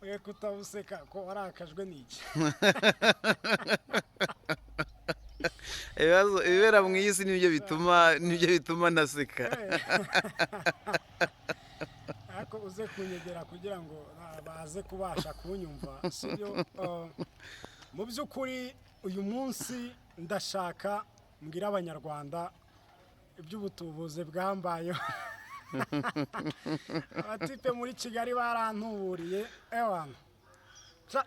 we kutabuseka ko warakajwe n'iki ibibazo ibibera mu isi nibyo bituma naseka. ariko uze kunyegera kugira ngo baze kubasha kunyumva sibyo. Mu by'ukuri uyu munsi ndashaka mbwira abanyarwanda iby'ubutubuzi bwambayeho. Abatipe muri Kigali barantuburiye ewana,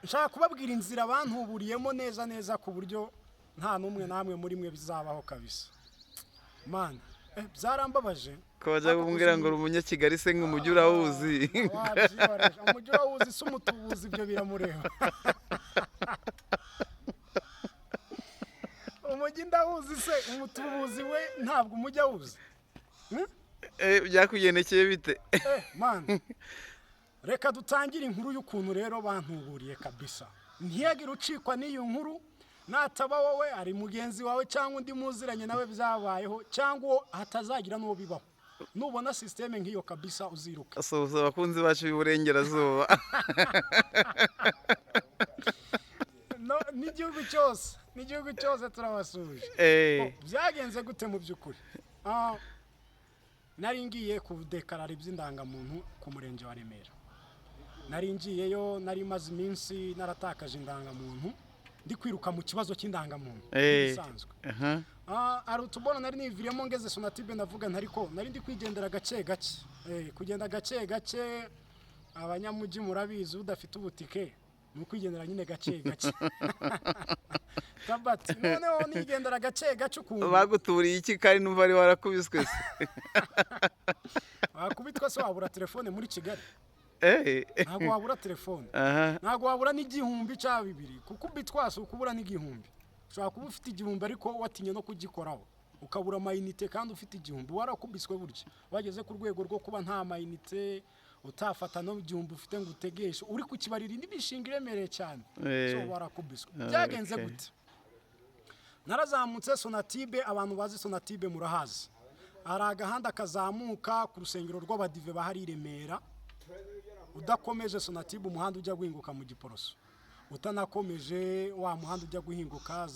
nshaka kubabwira inzira bantuburiyemo neza neza ku buryo nta n'umwe namwe muri mwe bizabaho kabisa. Man, byarambabaje ko bajya kumbwira ngo uri umunyakigali se nk'umujyi urawuzi. Umujyi urawuzi se umutubuzi ibyo biramureba. Umujyi ndawuzi se umutubuzi we ntabwo umujyi awuzi. Byakugendekeye bite? Man, reka dutangire inkuru y'ukuntu rero bantuburiye kabisa. Ntiyagire ucikwa n'iyo nkuru, nataba wowe ari mugenzi wawe cyangwa undi muziranye nawe byabayeho cyangwa hatazagira n'uwo bibaho. Nubona systeme nk'iyo kabisa uziruka. Asuhuza abakunzi bacu b'Iburengerazuba. No, n'igihugu cyose turabasuje. Byagenze gute mu by'ukuri? Nari ngiye kudekarara iby'indangamuntu ku murenge wa Remera. Nari ngiyeyo, nari maze iminsi naratakaje indangamuntu, ndi kwiruka mu kibazo cy'indangamuntu bisanzwe. Ari utubona nari niviriyemo ngeze Sonatube ndavuga ntariko nari ndi kwigendera gake gake. Kugenda gake gake, abanyamujyi murabizi udafite ubutike nukwigendera nyine gake gake. Kabati noneho nigendera gake gake ukuntu baguturiye iki kandi numva ari warakubiswe se? Wakubitwa se wabura telefone muri Kigali? Ntabwo wabura telefone, ntabwo wabura n'igihumbi cya bibiri, kuko bitwase ukubura n'igihumbi. Ushobora kuba ufite igihumbi ariko watinye no kugikoraho ukabura amayinite kandi ufite igihumbi, warakubiswe burya. Wageze ku rwego rwo kuba nta mayinite utafata no igihumbi ufite ngo utegeshe uri kukibarira indi mishinga iremereye cyane. So warakubiswe. Byagenze gute? Narazamutse Sonatube, abantu bazi Sonatube murahazi. Ari agahanda kazamuka ku rusengero rw'abadive bahari Remera. Udakomeje Sonatube umuhanda ujya guhinguka mu Giporoso. Utanakomeje wa muhanda ujya guhinguka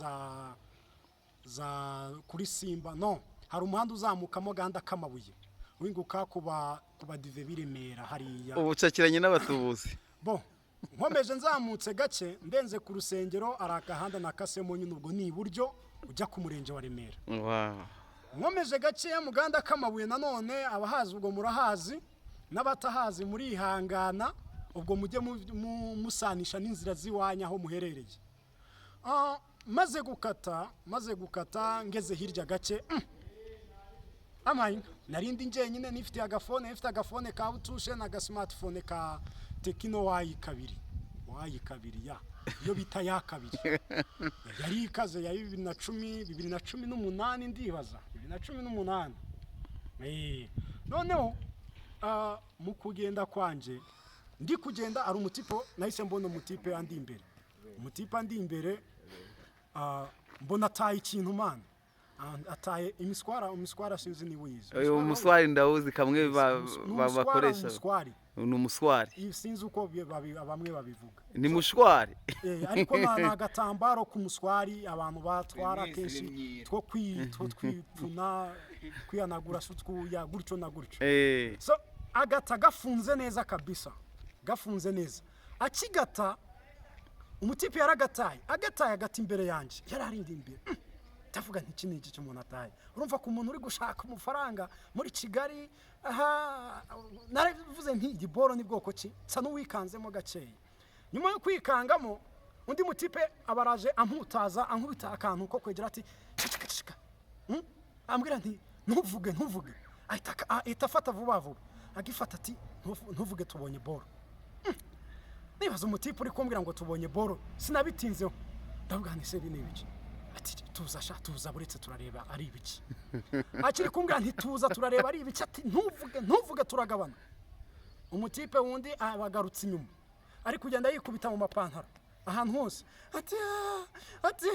za kuri Simba. No, hari umuhanda uzamukamo gahanda k'amabuye. Winguka kuba dive biremera hariya. Ubucakiranye n'abatubuzi. Bo, nkomeje nzamutse gake ndenze ku rusengero arakahanda nakasemo nyine ubwo ni iburyo ujya ku murenge wa Remera. Wow. Nkomeje gake mu gahanda k'amabuye nanone abahazi ubwo murahazi n'abatahazi muri ihangana ubwo mujye musanisha n'inzira ziwanya aho muherereye. Maze gukata ngeze hirya gake. Amain narindi njyenyine nifite agafone ka butushe na ga smartphone ka Tekino Y2 ya yo bita ya kabiri. Yari ikaze ya 2018 ndibaza 2018. Noneho mu kugenda kwanje ndi kugenda ari umutipo nahise mbona umutipe andi imbere mbona ataye ikintu man. Ataye imiswara sinzi ni wize. Uyu muswari ndawuzi kamwe bakoresha. Ni umuswari. Sinzi uko bamwe babivuga. Ni mushwari. Ariko na gatambaro ku muswari abantu batwara kenshi two kwipfuna kwiyanagura sutwuya gutyo na gutyo. So agata gafunze neza kabisa. Gafunze neza. Akigata umutipe yaragataye. Agataye agati imbere yanje. Yararindi imbere. Tavuga nti iki cy'umuntu ataye. Urumva ko umuntu uri gushaka umufaranga muri Kigali, naravuze nti igiboro ni bwoko ki? Sa n'uwikanzemo gakeye. Nyuma yo kwikangamo undi mutipe abaraje amputaza ankubita akantu ko kwegera ati cicika. Ambwira nti ntuvuge. Ahita afata vuba. Agifata ati ntuvuge tubonye boro. Nibaza umutipe uri kumbwira ngo tubonye boro. Sinabitinzeho. Ndavuga nti se bine biki? Ati tuza buretse turareba ari ibiki. Akiri kumbwira nti tuza turareba ari ibiki ati ntuvuge turagabana. Umutipe wundi abagarutse inyuma. Ari kugenda yikubita mu mapantaro. Ahantu hose. Ati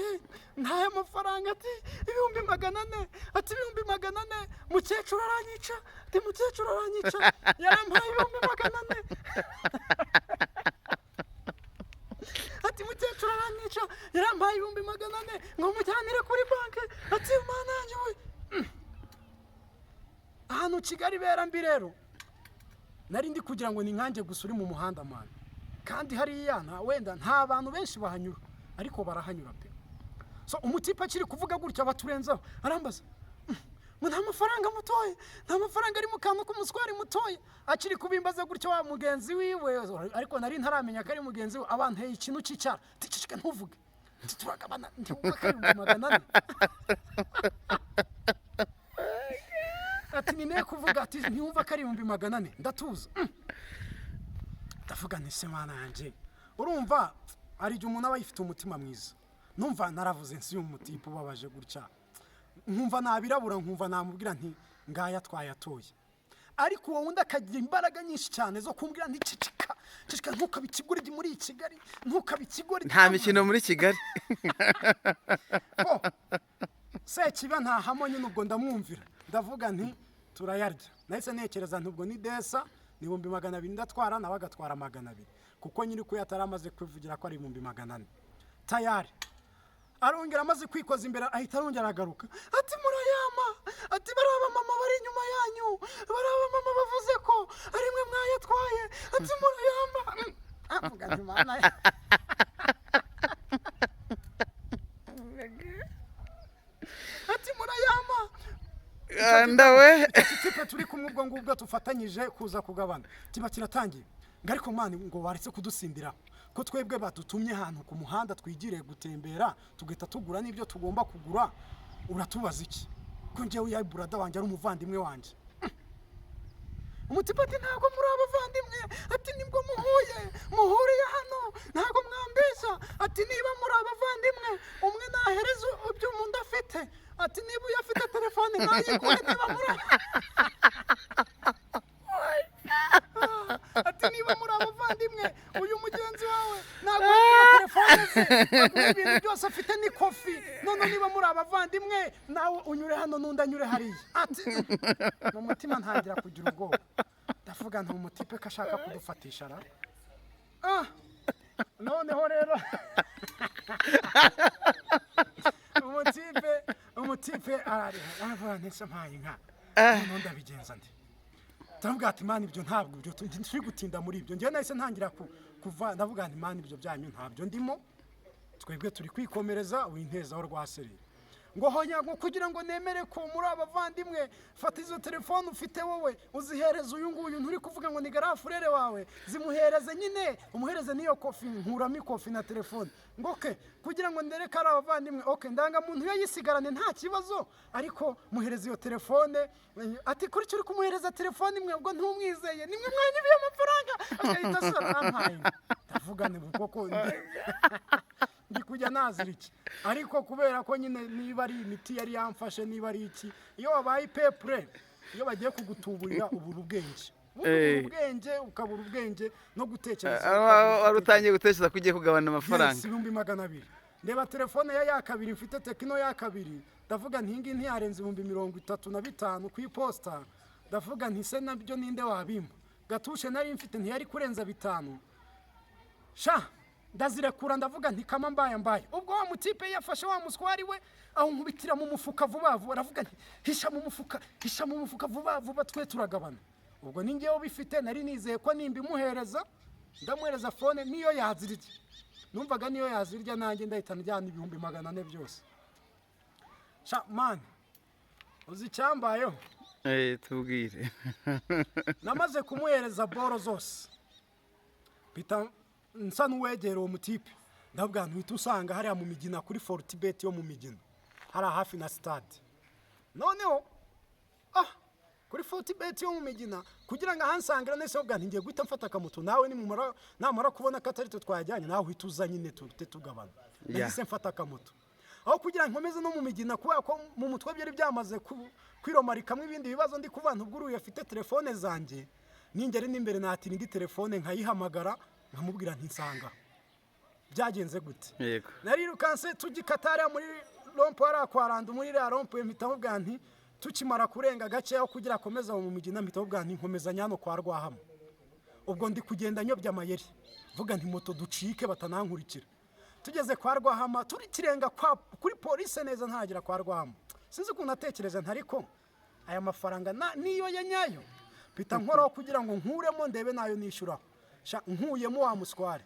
ntaye amafaranga ati 400. Ati 400. Mukecuru aranyica. Ati mukecuru aranyica. Yarampaye 400. umukecuru aranyica yarampaye 400 ngo mujyanire kuri banki ati mana yanjye we ahantu Kigali bera mbi rero nari ndi kugira ngo ni nkanjye gusa uri mu muhanda man kandi hariya wenda nta bantu benshi bahanyura ariko barahanyura pe so umutipa akiri kuvuga gutya baturenzaho arambaza nta mafaranga mutoye nta mafaranga ari mu kantu k'umuswari mutoye akiri kubimbaza gutyo wa mugenzi wiwe ariko nari ntaramenya ko ari mugenzi we abanteye ikintu cy'icyara ticicika ntuvuge turagabana ndibuka kari 400 ati nine kuvuga ati ntiwumva ko ari 400 ndatuza ndavuga nise mana yanje urumva ari jye umuntu aba yifite umutima mwiza numva naravuze nsi y'umutipa ubabaje gutya nkumva nabirabura nkumva namubwira nti ngaya twayatoye ariko wowe undi akagira imbaraga nyinshi cyane zo kumbwira nti cicika ntukabikigurije muri Kigali ntukabikigori nta mikino muri Kigali se kiba nta hamo nyine ubwo ndamwumvira ndavuga nti turayarya nahise nekereza ntubwo ni desa ni 200 ndatwara nawe agatwara 200 kuko nyiri ko yataramaze kwivugira ko ari 400 tayari arongera amaze kwikoza imbere ahita arongera agaruka ati murayama ati baraba mama bari inyuma yanyu baraba mama bavuze ko ari mwe mwayatwaye ati murayama avuga nti mana ati murayama ndawe tipe turi kumwe ubwo ngubwo tufatanyije kuza kugabana kiba kiratangiye ngariko mani ngo waretse kudusindira ko twebwe badutumye ahantu ku muhanda twigire gutembera tugita tugura n'ibyo tugomba kugura uratubaza iki ko njewe ya burada wanje ari umuvandimwe wanje umutipa ati ntago muri abavandimwe ati nibwo muhuriye hano ntago mwambesha ati niba muri abavandimwe umwe nahereza ibyo umuntu afite ati niba uyafite telefone nayikore niba muri ati niba muri abavandimwe uyu mugenzi wawe ntabwo telefone ze ibintu byose afite ni kofi none niba muri abavandimwe nawe unyure hano n'undi anyure hariya ati mu mutima ntangira kugira ubwoba ndavuga nti umutipe ko ashaka kudufatisha ra noneho rero umutipe aravuga nti mpaye inka none ndabigenza ndi ndavuga ati mani ibyo ntabwo ibyo turi gutinda muri ibyo ngiye nahise ntangira kuva ndavuga nti mani ibyo byanyu ntabyo ndimo twebwe turi kwikomereza wintezaho rwaserera ngo honya ngo kugira ngo nemere ko muri abavandimwe fata izo telefone ufite wowe uzihereza uyu nguyu nturi kuvuga ngo ni garafurere wawe zimuhereze nyine umuhereze niyo kofi nkuramo ikofi na telefone ngo ke kugira ngo ndereke ari abavandimwe ndanga muntu yayisigarane nta kibazo ariko muhereze iyo telefone ati kuri cyo uri kumuhereza telefone imwe ubwo ntumwizeye nimwe mwanyibiye amafaranga agahita asara ampaye ndavuga ni koko ndi kujya nazira iki ariko kubera ko nyine niba ari imiti yari yamfashe niba ari iki iyo wabaye pepure iyo bagiye kugutuburira ubura ubwenge ukabura ubwenge no gutekereza wari utangiye gutekereza ko ugiye kugabana amafaranga 200 ndeba telefone ya kabiri mfite Tekino ya kabiri ndavuga ntingi ntiyarenze 35 ku iposta ndavuga nti se nabyo ninde wabimba gatushe nari mfite ntiyari kurenza 5 sha ndazirekura ndavuga nti kama mbaye ubwo wa mutipe yafashe wa muswari we aho nkubitira mu mufuka vuba vuba aravuga nti hisha mu mufuka vuba twe turagabana ubwo ningewe bifite nari nizeye ko nimba imuhereza ndamuhereza phone niyo yazirya numvaga niyo yazirya nanjye ndahita njyana 400 byose sha man uzi cyambayeho tubwire namaze kumuhereza boro zose bita nsa n'uwegera uwo mutipe ndavuga nti usanga hariya mu migina kuri Fortibet yo mu migina hari hafi na stade noneho kuri Fortibet yo mu migina kugira ngo ahansangira nese ubwa ngiye guhita mfata akamoto nawe namara kubona ko atari twajyanye nawe uhita uza nyine tugabana nahise mfata akamoto aho kugira nkomeze no mu migina kubera ko mu mutwe byari byamaze kwiromarikamwe ibindi bibazo ndi kuvantu ubwo afite telefone zanjye ningere n'imbere natira indi telefone nkayihamagara nkamubwira nti nsanga byagenze gute yego narirukanse tugikatara muri rompo arakwaranda muri la rompo mpita mubwira nti tukimara kurenga gace aho kugira akomeza mu migina mpita mubwira nti nkomeza nyano kwa rwahamo ubwo ndi kugenda nyobya amayeri vuga nti moto ducike batanankurikira tugeze kwa Rwahama turi kirenga kuri polisi neza ntagera kwa Rwahama sinzi ukuntu natekereza ntariko aya mafaranga niyo ya nyayo pita nkoraho kugira ngo nkuremo ndebe nayo nishyuraho nkuyemo wa musware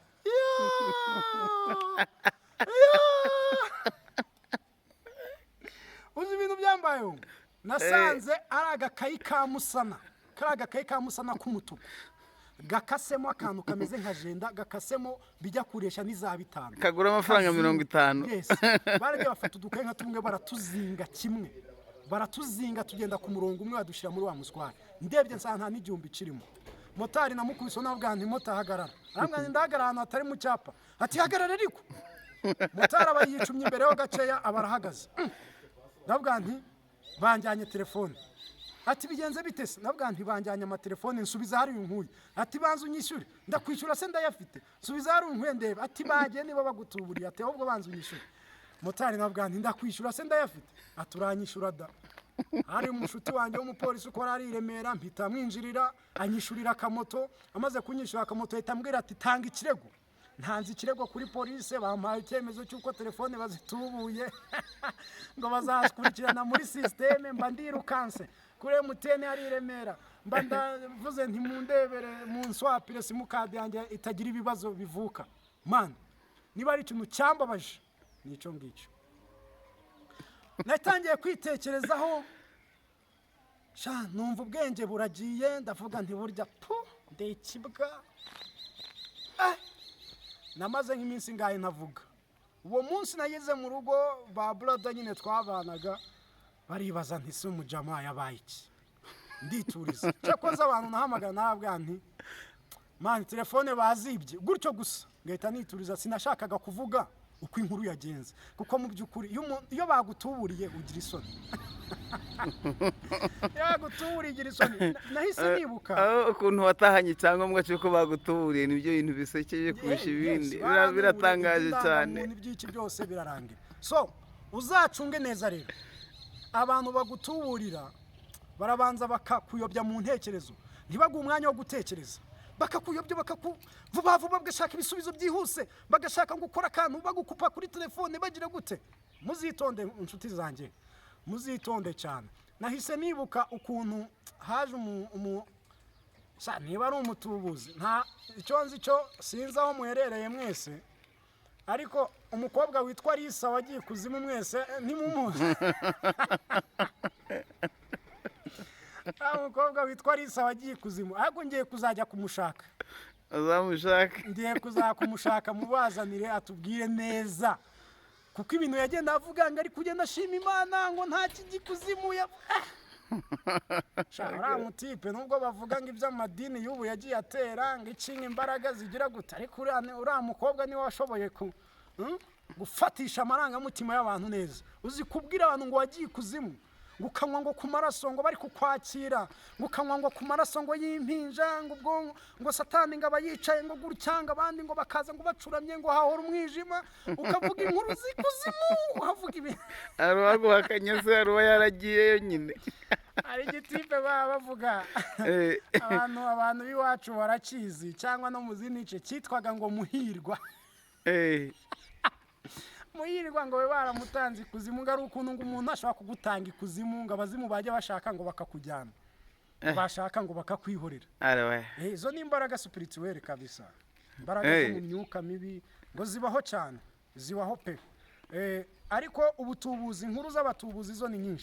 uzi ibintu byambayeho nasanze ari agakayi ka musana kari agakayi ka musana k'umutuku gakasemo akantu kameze nka jenda gakasemo bijya kuresha n'iza 5 kagura amafaranga 50 yes baragiye bafata udukayi nka tumwe baratuzinga kimwe baratuzinga tugenda ku murongo umwe badushira muri wa musware ndebye nsanga nta n'igihumbi kirimo motari namukubise navuga nti mota hagarara arambwira ndahagarara ahantu hatari mu cyapa ati hagarara ariko motari abayicumye imbere yo gaceya abarahagaze ndavuga nti banjyanye telefone ati bigenze bitese ndavuga nti banjyanye amatelefone nsubiza hari unkuye ati banza unyishyure ndakwishyura se ndayafite nsubiza hari unkuye ndebe ati bagiye niba bagutuburiye ati ahubwo banza unyishyure motari ndavuga nti ndakwishyura se ndayafite aturanyishyura da hari umushuti wanjye w'umupolisi ukora ari Remera mpita mwinjirira anyishurira akamoto amaze kunyishyura akamoto ahita ambwira ati tanga ikirego ntanze ikirego kuri polisi bampaye icyemezo cy'uko telefone bazitubuye ngo bazakurikirana muri systeme mba ndirukanse kuri MTN ari Remera mba ndavuze nti mundebere mu nswapire simukadi yanjye itagira ibibazo bivuka man niba ari ikintu cyambabaje nico ngicyo natangiye kwitekerezaho numva ubwenge buragiye ndavuga nti burya ndekibwa namaze nk'iminsi ngaye navuga uwo munsi nageze mu rugo ba brother nyine twabanaga baribaza nti se umujama yabaye iki ndituriza cyakoze abantu nahamagara nababwa nti man telefone bazibye gutyo gusa ngahita nituriza sinashakaga kuvuga uko inkuru yagenze kuko mu byukuri iyo bagutuburiye ugira isoni yagutuburiye ugira isoni nahise nibuka ukuntu watahanye icyangombwa cy'uko bagutuburiye nibyo bintu bisekeje kurusha ibindi biratangaje cyane ibyiki byose birarangira so uzacunge neza rero abantu bagutuburira barabanza bakakuyobya mu ntekerezo ntibaguhe umwanya wo gutekereza bakakuyobya vuba bagashaka ibisubizo byihuse bagashaka gukora akantu bagukupa kuri telefone bagira gute muzitonde inshuti zanjye muzitonde cyane nahise nibuka ukuntu haje niba ari umutubuzi nta icyo nzi cyo sinzi aho muherereye mwese ariko umukobwa witwa Lisa wagiye kuzimu mwese ntimumuzi umukobwa witwa Lisa wagiye kuzimu ahubwo ngiye kuzajya kumushaka azamushaka ngiye kuzakumushaka mubazanire atubwire neza kuko ibintu yagenda avuga ngo ari kugenda ashima Imana ngo nta kigikuzimu uriya mutipe nubwo bavuga ngo iby'amadini y'ubu yagiye atera ngo icinga imbaraga zigira gute ariko uriya mukobwa niwe washoboye gufatisha amarangamutima y'abantu neza uzi kubwira abantu ngo wagiye kuzimu ngo ukanywa ngo ku maraso ngo bari kukwakira ngo ukanywa ngo ku maraso ngo y'impinja ngo ubwonko ngo satani ngo aba yicaye ngo gurucyanga abandi ngo bakaza ngo bacuramye ngo hahora umwijima ukavuga inkuru z'ikuzimu uhavuga ibintu arubaguhakanya se aruba yaragiyeyo nyine hari igitipe baba bavuga abantu b'iwacu barakizi cyangwa no mu zindi nce cyitwaga ngo muhirwa muhirwa ngo we baramutanze ikuzimu ngo ari ukuntu ngo umuntu ashobora kugutanga ikuzimu ngo abazimu bajya bashaka ngo bakakujyana bashaka ngo bakakwihorera izo ni imbaraga spirituelle kabisa imbaraga zo mu myuka mibi ngo zibaho cyane zibaho pe ariko ubutubuzi inkuru z'abatubuzi zo ni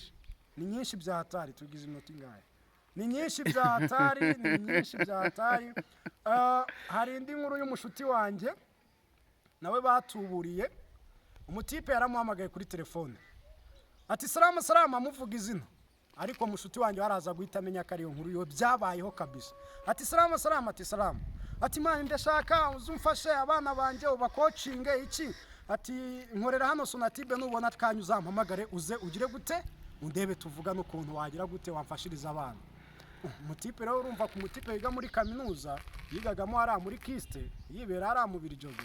nyinshi bya hatari tugize iminota ingahe ni nyinshi bya hatari hari indi nkuru y'umushuti wanjye nawe batuburiye umutipe yaramuhamagaye kuri telefone ati salama amuvuga izina ariko mushuti wanjye waraza guhita amenya ko ariyo nkuru yo byabayeho kabisa ati salama ati mani ndashaka uzumfashe abana banjye ubakocinge iki ati nkorera hano Sonatibe nubona twanya uzampamagare uze ugire gute undebe tuvuga n'ukuntu wagira gute wamfashiriza abana umutipe rero urumva ku mutipe yiga muri kaminuza yigagamo ari muri kiste yibera ari mu Biryogo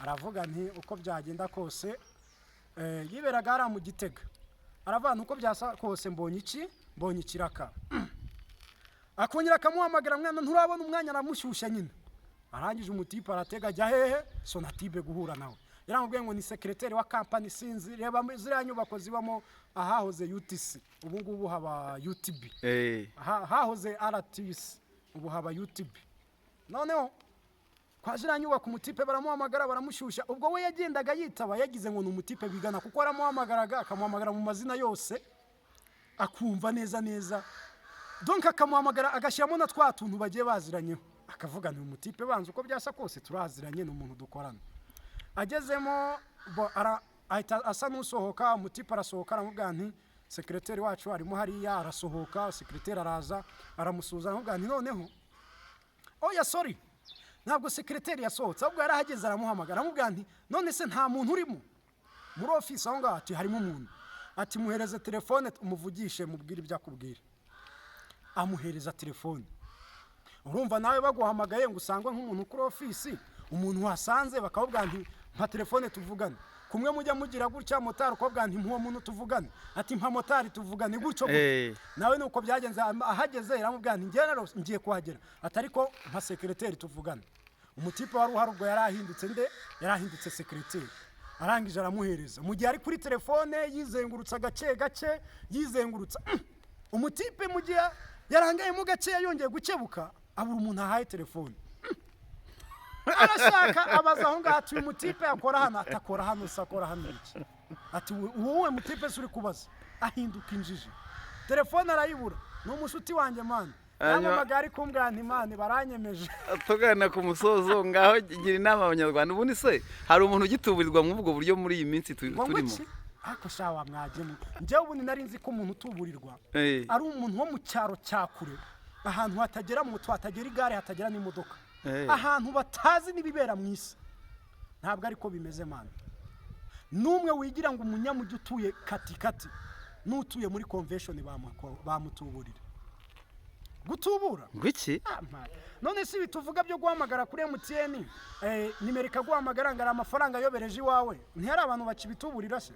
aravuga nti uko byagenda kose yiberaga ari mu Gitega aravana uko byasa kose mbonye ikiraka akongera akamuhamagara mwana nturabona umwanya aramushyushya nyine arangije umutipe aratega ajya hehe Sonatibe guhura nawe yaramubwiye ngo ni secretary wa company sinzi reba ziriya nyubako zibamo ahahoze UTC ubu ngubu haba UTB hahoze RTC ubu haba UTB noneho kwa ziriya nyubako umutipe baramuhamagara baramushyushya ubwo we yagendaga yitaba yagize ngo ni umutipe bigana kuko aramuhamagaraga akamuhamagara mu mazina yose akumva neza donc akamuhamagara agashyiramo na twa tuntu bagiye baziranyeho akavuga ni umutipe banze uko byasa kose turaziranye n'umuntu dukorana agezemo ahita asa n'usohoka umutipe arasohoka aramubwira nti secretary wacu arimo hariya arasohoka secretary araza aramusuza aramubwira nti noneho oya sorry ntabwo secretary yasohotse ahubwo yarahageze aramuhamagara aramubwira nti none se nta muntu urimo muri office aho ngaho ati harimo umuntu ati muhereze telefone umuvugishe mubwire ibyo akubwira amuhereza telefone urumva nawe baguhamagaye ngo usangwe nk'umuntu kuri office umuntu wasanze bakabubwira nti mpa telefone tuvugane kumwe mujya mugira gutya motari ukobwa nti mpuwo muntu tuvugane ati mpa motari tuvugane gutyo nawe nuko byagenze ahageze yaramubwira nti ngiye kuhagera atariko mpa secretary tuvugane umutipe wari uharubwo yarahindutse secretary arangije aramuhereza mu gihe ari kuri telefone yizengurutsa gace yizengurutsa umutipe mu gihe yarangaye mu gace yongeye gukebuka abura umuntu ahaye telefone arashaka abaza aho ngaho ati uyu mutipe akora hano atakora hano sakora hano iki ati wowe mutipe uri kubaza ahinduka injiji telefone arayibura ni umushuti wanjye mani n'amagare kumbwira nti mani baranyemeje tugana ku musozo ngaho gira inama abanyarwanda ubundi se hari umuntu ugituburirwa mu ubwo buryo muri iyi minsi turimo ariko shawa mwagemo njyewe ubundi nari nzi ko umuntu utuburirwa ari umuntu wo mu cyaro cya kure ahantu hatagera moto hatagera igare hatagera n'imodoka ahantu batazi n'ibibera mu isi ntabwo ariko bimeze mani n'umwe wigira ngo umunyamujyi utuye katikati n'utuye muri convention bamutuburira gutubura ngwiki none si bituvuga byo guhamagara kuri MTN nimero ikaguhamagara ngara amafaranga yobereje iwawe ntihari abantu bakibituburira se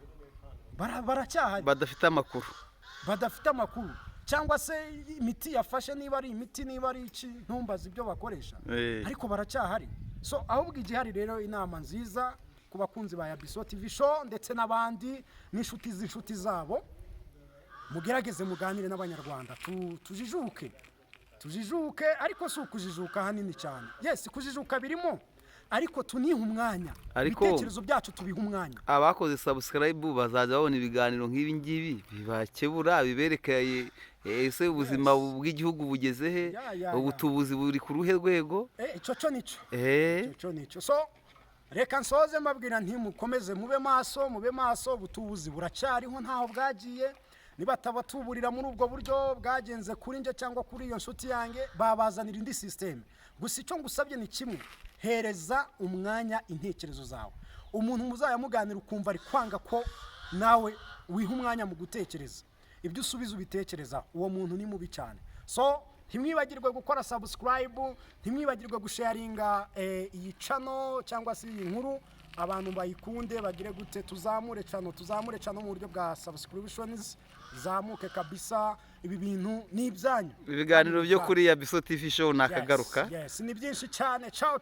baracyahari badafite amakuru cyangwa se imiti yafashe niba ari imiti niba ari iki ntumbaza ibyo bakoresha ariko baracyahari so ahubwo igihari rero inama nziza ku bakunzi ba Yabiso TV show ndetse n'abandi n'inshuti zabo mugerageze muganire n'abanyarwanda tujijuke ariko si ukujijuka hanini cyane yes kujijuka birimo ariko tuniha umwanya ibitekerezo byacu tubiha umwanya abakoze subscribe bazaza babona ibiganiro nk'ibi ngibi bibakebura biberekeye ese ubuzima bw'igihugu bugeze he ubutubuzi buri ku ruhe rwego ico nico so reka nsoze mbabwira nti mukomeze mube maso ubutubuzi buracyariho ntaho bwagiye niba tabatuburira muri ubwo buryo bwagenze kuri nje cyangwa kuri iyo nshuti yange babazanira indi system gusa icyo ngusabye ni kimwe hereza umwanya intekerezo zawe umuntu muzayamuganira ukumva ari kwanga ko nawe wiha umwanya mu gutekereza ibyo usubiza ubitekereza uwo muntu ni mubi cyane so ntimwibagirwe gukora subscribe ntimwibagirwe gusharinga iyi channel cyangwa se iyi nkuru abantu bayikunde bagire gute tuzamure channel mu buryo bwa subscriptions zamuke kabisa ibi bintu ni ibyanyu ibiganiro byo kuri Yabiso TV show nakagaruka yes ni byinshi cyane ciao